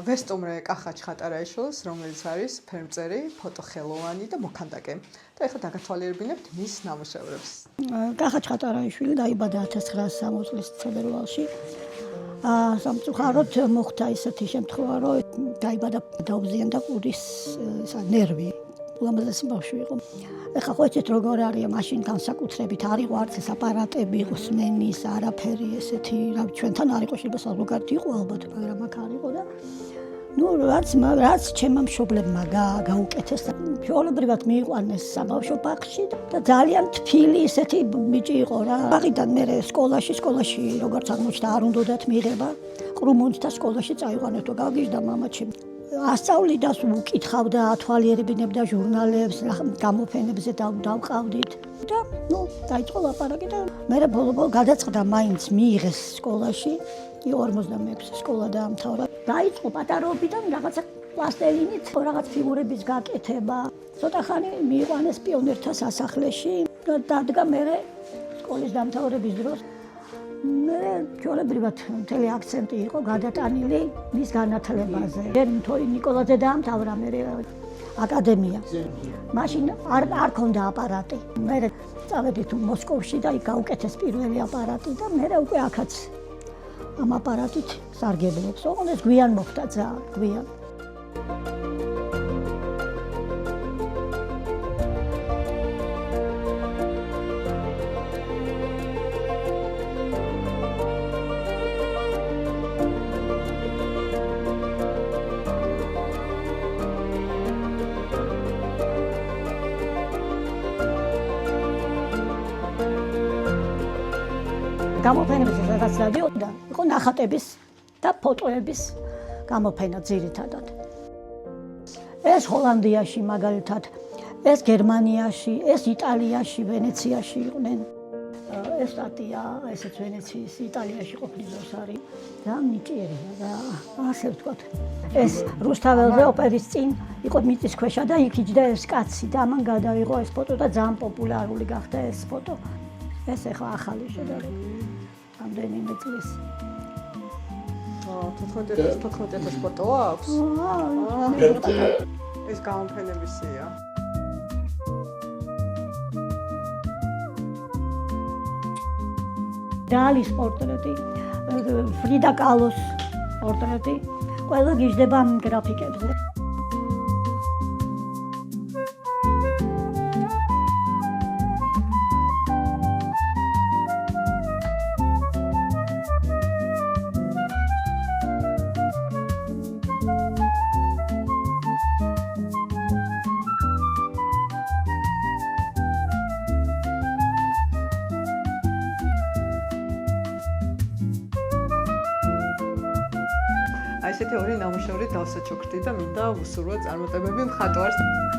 ვესტუმრე კახაჩ ხატარაიშვილს, რომელიც არის ფერმწერი, ფოტოხელოვანი და მოქანდაკე. და ეხლა დაგათვალიერებინებთ მის ნამუშევრებს. კახაჩ ხატარაიშვილი დაიბადა 1960 წლის თებერვალში. სამწუხაროდ მოხდა ისეთი შემთხვევა, რომ დაიბადა დაუზიანდა ყურის ნერვი. ულამაზესი ბავშვი იყო. ეხლა ხო იცით როგორ არის მაშინ განსაკუთრებით არ იყო არც ეს აპარატები იყო სმენის, არაფერი ესეთი, რა ჩვენთან არ იყო შეიძლება საზოგადოებრივი იყო ალბათ, მაგრამ აქ არ იყო და რაც ჩემმა მშობლებმა გაუკეთეს და ჩვეულებრივად მიიყვანეს საბავშვო ბაღში და ძალიან თბილი ისეთი ბიჭი იყო რა. ბაღიდან მე სკოლაში როგორც აღმოჩნდა არ უნდათ მიიღება. ყრუმუნდთა სკოლაში წაიყვანეთ და გაგიჟდა მამაჩემ. ასწავლიდა, უკითხავდა, ათვალიერებინებდა ჟურნალებს, გამოფენებზე დავყავდით და დაიწყო ლაპარაკი და მე ბოლო გადაწყდა მაინც მიიღეს სკოლაში. 56 სკოლა დაამთავრა. დაიწყო პატარაობიდან რაღაცა პლასტელინით, რაღაც ფიგურების გაკეთება. ცოტა ხანი მიიყვანეს პიონერთა სასახლეში და დადგა მე სკოლის დამთავრების დროს. მე ჩვეულებრივად მთელი აქცენტი იყო გადატანილი მის განათლებაზე. თოი ნიკოლაძე დაამთავრა მე აკადემია. მაშინ არ ქონდა აპარატი. მე წავედით მოსკოვში და იქ გაუკეთეს პირველი აპარატი და მე უკვე აქაც ამ აპარატით სარგებლობს. ოღონდ ეს გვიან მოხდა ძალიან გვიან. გამოფენებზე სადაც დადიოდა, იყო ნახატების და ფოტოების გამოფენა ძირითადად. ეს ჰოლანდიაში მაგალითად, ეს გერმანიაში, ეს იტალიაში, ვენეციაში იყვნენ. ეს სტატია, ესეც ვენეციის, იტალიაში ყოფნის დროს არის. ძალიან ნიჭიერია და ასე ვთქვათ. ეს რუსთაველზე ოპერის წინ იყო მიწისქვეშა და იქ იჯდა ეს კაცი და ამან გადაიღო ეს ფოტო და ძალიან პოპულარული გახდა ეს ფოტო. ეს ახლა ახალი შედარება. ამდენიმე წლის. 14 ფოტო აქვს? ეს გამოფენებისია. დალის პორტრეტი, ფრიდა კალოს პორტრეტი, ყველა გიждდება ამ გრაფიკებზე. ესეთი ორი ნამუშევრი დავსაჩუქრდი და მინდა უსურვო წარმატებები მხატვარს.